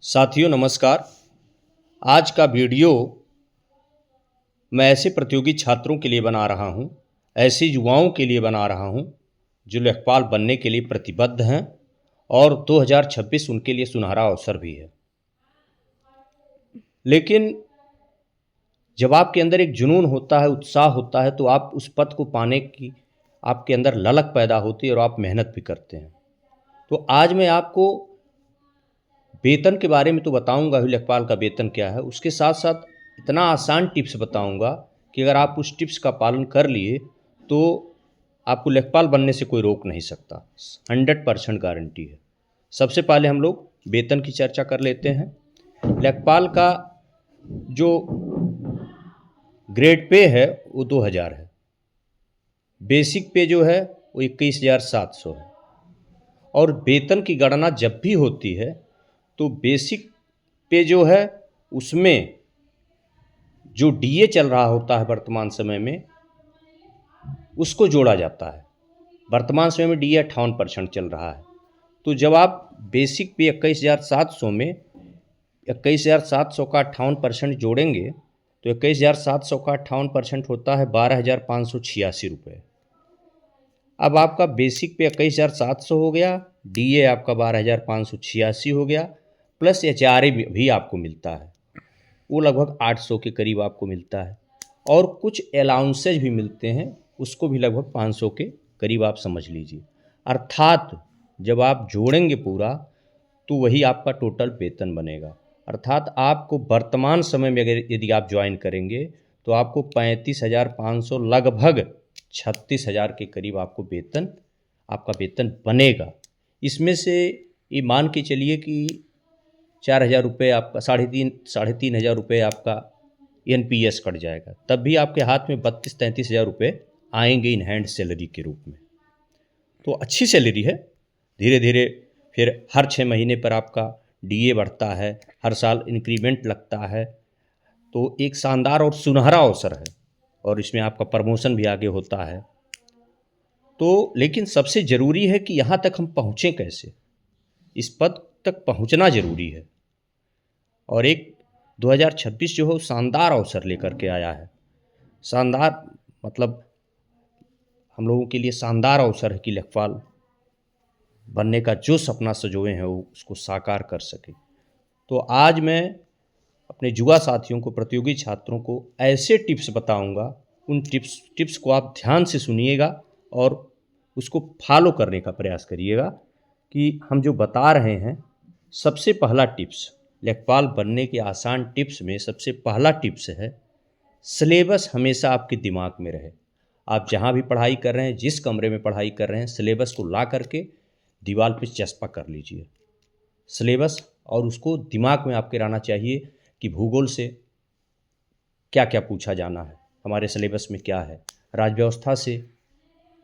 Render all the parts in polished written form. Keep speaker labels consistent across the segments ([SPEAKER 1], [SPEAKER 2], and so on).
[SPEAKER 1] साथियों नमस्कार। आज का वीडियो मैं ऐसे प्रतियोगी छात्रों के लिए बना रहा हूं, ऐसे युवाओं के लिए बना रहा हूं जो लेखपाल बनने के लिए प्रतिबद्ध हैं और 2026 उनके लिए सुनहरा अवसर भी है। लेकिन जब आपके अंदर एक जुनून होता है, उत्साह होता है, तो आप उस पद को पाने की आपके अंदर ललक पैदा होती है और आप मेहनत भी करते हैं। तो आज मैं आपको वेतन के बारे में तो बताऊंगा ही, लेखपाल का वेतन क्या है, उसके साथ साथ इतना आसान टिप्स बताऊंगा कि अगर आप उस टिप्स का पालन कर लिए तो आपको लेखपाल बनने से कोई रोक नहीं सकता। 100% गारंटी है। सबसे पहले हम लोग वेतन की चर्चा कर लेते हैं। लेखपाल का जो ग्रेड पे है वो 2000 है। बेसिक पे जो है वो 21,700 है। और वेतन की गणना जब भी होती है तो बेसिक पे जो है उसमें जो डीए चल रहा होता है वर्तमान समय में उसको जोड़ा जाता है। वर्तमान समय में डीए 58% चल रहा है। तो जब आप बेसिक पे 21,700 में 21,700 का 58% जोड़ेंगे तो 21,700 का 58% होता है 12,586 रुपये। अब आपका बेसिक पे 21,700 हो गया, डीए आपका 12,586 हो गया, प्लस एचआरए भी आपको मिलता है, वो लगभग 800 के करीब आपको मिलता है। और कुछ अलाउंसेज भी मिलते हैं, उसको भी लगभग 500 के करीब आप समझ लीजिए। अर्थात जब आप जोड़ेंगे पूरा तो वही आपका टोटल वेतन बनेगा। अर्थात आपको वर्तमान समय में अगर यदि आप ज्वाइन करेंगे तो आपको 35,500 लगभग 36,000 के करीब आपको वेतन आपका वेतन बनेगा। इसमें से ये मान के चलिए कि 4,000 रुपये आपका साढ़े तीन हज़ार रुपये आपका एनपीएस कट जाएगा, तब भी आपके हाथ में 32-33 हज़ार रुपये आएंगे इन हैंड सैलरी के रूप में। तो अच्छी सैलरी है। धीरे धीरे फिर हर 6 महीने पर आपका डीए बढ़ता है, हर साल इंक्रीमेंट लगता है। तो एक शानदार और सुनहरा अवसर है और इसमें आपका प्रमोशन भी आगे होता है। तो लेकिन सबसे ज़रूरी है कि यहाँ तक हम पहुँचें कैसे, इस पद तक पहुँचना ज़रूरी है। और एक 2026 जो है शानदार अवसर लेकर के आया है। शानदार मतलब हम लोगों के लिए शानदार अवसर है कि लेखपाल बनने का जो सपना सजोए हैं वो उसको साकार कर सके। तो आज मैं अपने युवा साथियों को, प्रतियोगी छात्रों को ऐसे टिप्स बताऊंगा, उन टिप्स को आप ध्यान से सुनिएगा और उसको फॉलो करने का प्रयास करिएगा कि हम जो बता रहे हैं। सबसे पहला टिप्स, लेखपाल बनने के आसान टिप्स में सबसे पहला टिप्स है सिलेबस हमेशा आपके दिमाग में रहे। आप जहाँ भी पढ़ाई कर रहे हैं, जिस कमरे में पढ़ाई कर रहे हैं, सिलेबस को ला करके दीवार पे चस्पा कर लीजिए सिलेबस, और उसको दिमाग में आपके रहना चाहिए कि भूगोल से क्या क्या पूछा जाना है, हमारे सिलेबस में क्या है, राजव्यवस्था से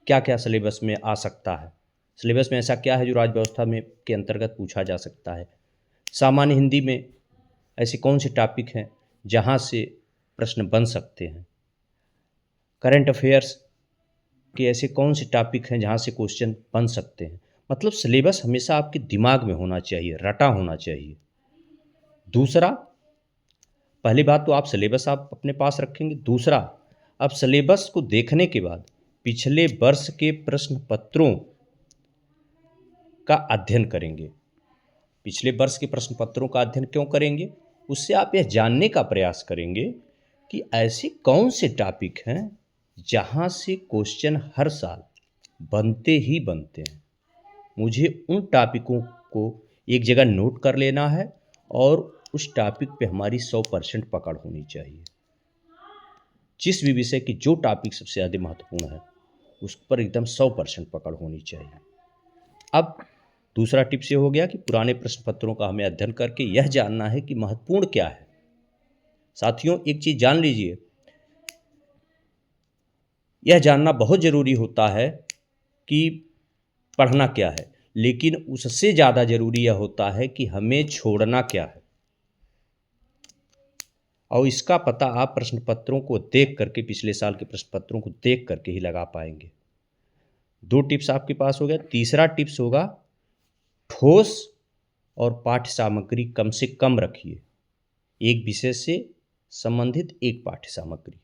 [SPEAKER 1] क्या क्या सिलेबस में आ सकता है, सिलेबस में ऐसा क्या है जो राजव्यवस्था में के अंतर्गत पूछा जा सकता है, सामान्य हिंदी में ऐसे कौन से टॉपिक हैं जहाँ से प्रश्न बन सकते हैं, करंट अफेयर्स के ऐसे कौन से टॉपिक हैं जहाँ से क्वेश्चन बन सकते हैं। मतलब सिलेबस हमेशा आपके दिमाग में होना चाहिए, रटा होना चाहिए। दूसरा, पहली बात तो आप सिलेबस आप अपने पास रखेंगे। दूसरा, आप सिलेबस को देखने के बाद पिछले वर्ष के प्रश्न पत्रों का अध्ययन करेंगे। पिछले वर्ष के प्रश्न पत्रों का अध्ययन क्यों करेंगे? उससे आप यह जानने का प्रयास करेंगे कि ऐसे कौन से टॉपिक हैं जहाँ से क्वेश्चन हर साल बनते ही बनते हैं। मुझे उन टॉपिकों को एक जगह नोट कर लेना है और उस टॉपिक पे हमारी 100% पकड़ होनी चाहिए। जिस भी विषय की जो टॉपिक सबसे ज़्यादा महत्वपूर्ण है उस पर एकदम 100% पकड़ होनी चाहिए। अब दूसरा टिप्स ये हो गया कि पुराने प्रश्न पत्रों का हमें अध्ययन करके यह जानना है कि महत्वपूर्ण क्या है। साथियों, एक चीज़ जान लीजिए, यह जानना बहुत ज़रूरी होता है कि पढ़ना क्या है, लेकिन उससे ज़्यादा ज़रूरी यह होता है कि हमें छोड़ना क्या है। और इसका पता आप प्रश्न पत्रों को देख करके, पिछले साल के प्रश्न पत्रों को देख करके ही लगा पाएंगे। 2 टिप्स आपके पास हो गया। तीसरा टिप्स होगा ठोस और पाठ्य सामग्री कम से कम रखिए। एक विषय से संबंधित एक पाठ्य सामग्री,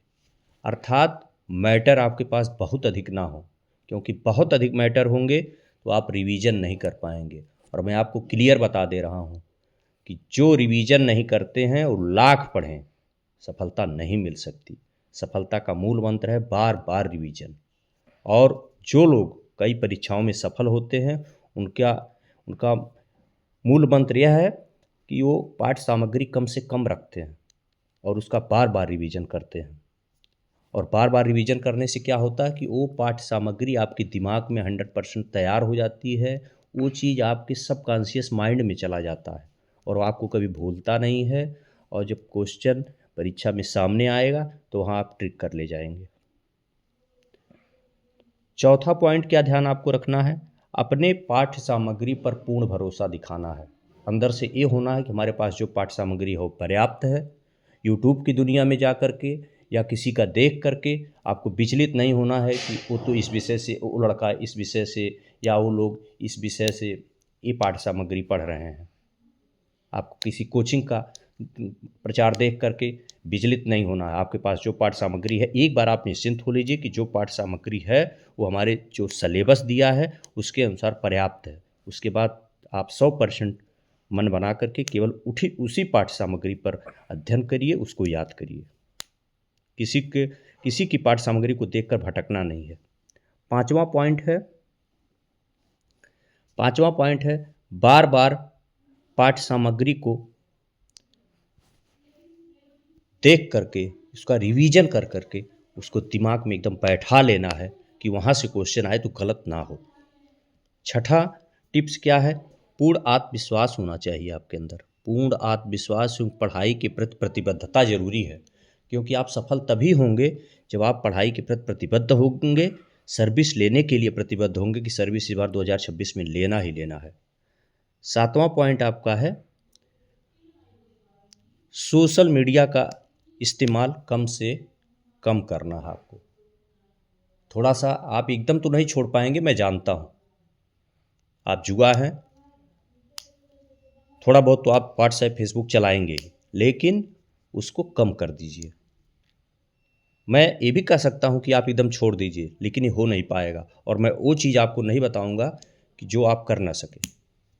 [SPEAKER 1] अर्थात मैटर आपके पास बहुत अधिक ना हो, क्योंकि बहुत अधिक मैटर होंगे तो आप रिवीजन नहीं कर पाएंगे। और मैं आपको क्लियर बता दे रहा हूँ कि जो रिवीजन नहीं करते हैं वो लाख पढ़ें, सफलता नहीं मिल सकती। सफलता का मूल मंत्र है बार बार रिवीजन। और जो लोग कई परीक्षाओं में सफल होते हैं उनका मूल मंत्र यह है कि वो पाठ्य सामग्री कम से कम रखते हैं और उसका बार बार रिवीजन करते हैं। और बार बार रिवीजन करने से क्या होता है कि वो पाठ्य सामग्री आपके दिमाग में 100% तैयार हो जाती है। वो चीज़ आपके सबकॉन्शियस माइंड में चला जाता है और वो आपको कभी भूलता नहीं है। और जब क्वेश्चन परीक्षा में सामने आएगा तो वहाँ आप ट्रिक कर ले जाएंगे। चौथा पॉइंट क्या ध्यान आपको रखना है, अपने पाठ्य सामग्री पर पूर्ण भरोसा दिखाना है। अंदर से ये होना है कि हमारे पास जो पाठ्य सामग्री है वो पर्याप्त है। यूट्यूब की दुनिया में जा कर के या किसी का देख करके आपको विचलित नहीं होना है कि वो तो इस विषय से, वो लड़का इस विषय से या वो लोग इस विषय से ये पाठ्य सामग्री पढ़ रहे हैं। आपको किसी कोचिंग का प्रचार देख करके विचलित नहीं होना है। आपके पास जो पाठ्य सामग्री है, एक बार आप निश्चिंत हो लीजिए कि जो पाठ्य सामग्री है वो हमारे जो सिलेबस दिया है उसके अनुसार पर्याप्त है। उसके बाद आप 100% मन बना करके केवल उसी पाठ्य सामग्री पर अध्ययन करिए, उसको याद करिए। किसी की पाठ्य सामग्री को देखकर भटकना नहीं है। पांचवा पॉइंट है बार बार पाठ्य सामग्री को देख करके उसका रिवीजन कर करके उसको दिमाग में एकदम बैठा लेना है कि वहाँ से क्वेश्चन आए तो गलत ना हो। छठा टिप्स क्या है, पूर्ण आत्मविश्वास होना चाहिए आपके अंदर। पूर्ण आत्मविश्वास एवं पढ़ाई के प्रति प्रतिबद्धता जरूरी है, क्योंकि आप सफल तभी होंगे जब आप पढ़ाई के प्रति प्रतिबद्ध होंगे, सर्विस लेने के लिए प्रतिबद्ध होंगे कि सर्विस इस बार 2026 में लेना ही लेना है। सातवां पॉइंट आपका है सोशल मीडिया का इस्तेमाल कम से कम करना है आपको। थोड़ा सा आप एकदम तो नहीं छोड़ पाएंगे, मैं जानता हूँ आप जुआ हैं, थोड़ा बहुत तो आप व्हाट्सएप फेसबुक चलाएंगे, लेकिन उसको कम कर दीजिए। मैं ये भी कह सकता हूँ कि आप एकदम छोड़ दीजिए, लेकिन ये हो नहीं पाएगा। और मैं वो चीज़ आपको नहीं बताऊँगा कि जो आप कर ना सके,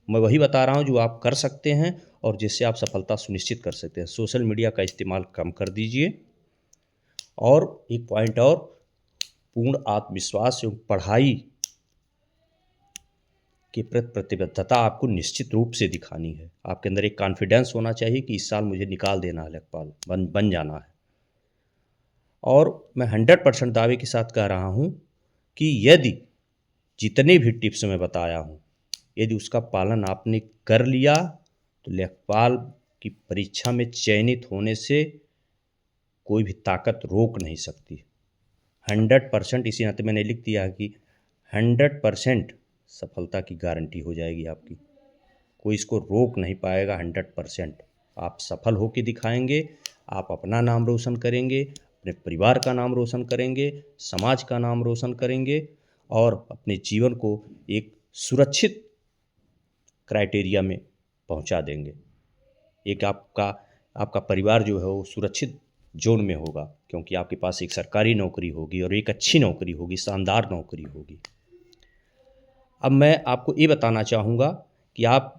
[SPEAKER 1] मैं वही बता रहा हूँ जो आप कर सकते हैं और जिससे आप सफलता सुनिश्चित कर सकते हैं। सोशल मीडिया का इस्तेमाल कम कर दीजिए। और एक पॉइंट और, पूर्ण आत्मविश्वास एवं पढ़ाई के प्रति प्रतिबद्धता आपको निश्चित रूप से दिखानी है। आपके अंदर एक कॉन्फिडेंस होना चाहिए कि इस साल मुझे निकाल देना है, लेखपाल बन जाना है। और मैं 100% दावे के साथ कह रहा हूँ कि यदि जितने भी टिप्स मैं बताया हूँ, यदि उसका पालन आपने कर लिया तो लेखपाल की परीक्षा में चयनित होने से कोई भी ताकत रोक नहीं सकती। 100%, इसी नाते मैंने लिख दिया है कि 100% सफलता की गारंटी हो जाएगी आपकी, कोई इसको रोक नहीं पाएगा। 100% आप सफल होकर दिखाएंगे, आप अपना नाम रोशन करेंगे, अपने परिवार का नाम रोशन करेंगे, समाज का नाम रोशन करेंगे और अपने जीवन को एक सुरक्षित क्राइटेरिया में पहुंचा देंगे। एक आपका परिवार जो है वो सुरक्षित जोन में होगा, क्योंकि आपके पास एक सरकारी नौकरी होगी और एक अच्छी नौकरी होगी, शानदार नौकरी होगी। अब मैं आपको ये बताना चाहूँगा कि आप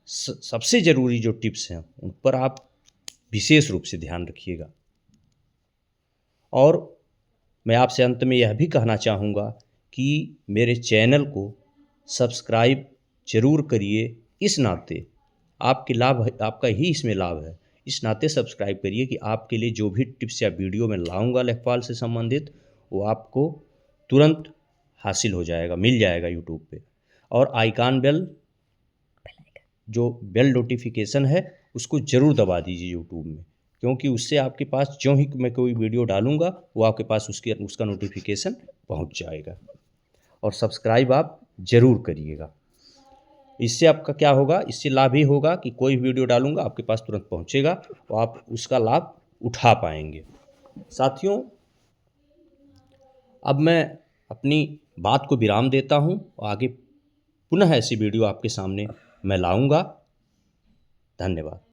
[SPEAKER 1] सबसे ज़रूरी जो टिप्स हैं उन पर आप विशेष रूप से ध्यान रखिएगा। और मैं आपसे अंत में यह भी कहना चाहूँगा कि मेरे चैनल को सब्सक्राइब जरूर करिए। इस नाते आपका ही इसमें लाभ है, इस नाते सब्सक्राइब करिए कि आपके लिए जो भी टिप्स या वीडियो मैं लाऊंगा लेखपाल से संबंधित, वो आपको तुरंत हासिल हो जाएगा, मिल जाएगा यूट्यूब पे। और आइकॉन बेल, जो बेल नोटिफिकेशन है, उसको ज़रूर दबा दीजिए यूट्यूब में, क्योंकि उससे आपके पास जो ही मैं कोई वीडियो डालूंगा वो आपके पास उसका नोटिफिकेशन पहुंच जाएगा। और सब्सक्राइब आप ज़रूर करिएगा। इससे आपका क्या होगा, इससे लाभ ही होगा कि कोई वीडियो डालूंगा आपके पास तुरंत पहुंचेगा और आप उसका लाभ उठा पाएंगे। साथियों, अब मैं अपनी बात को विराम देता हूं और आगे पुनः ऐसी वीडियो आपके सामने मैं लाऊंगा। धन्यवाद।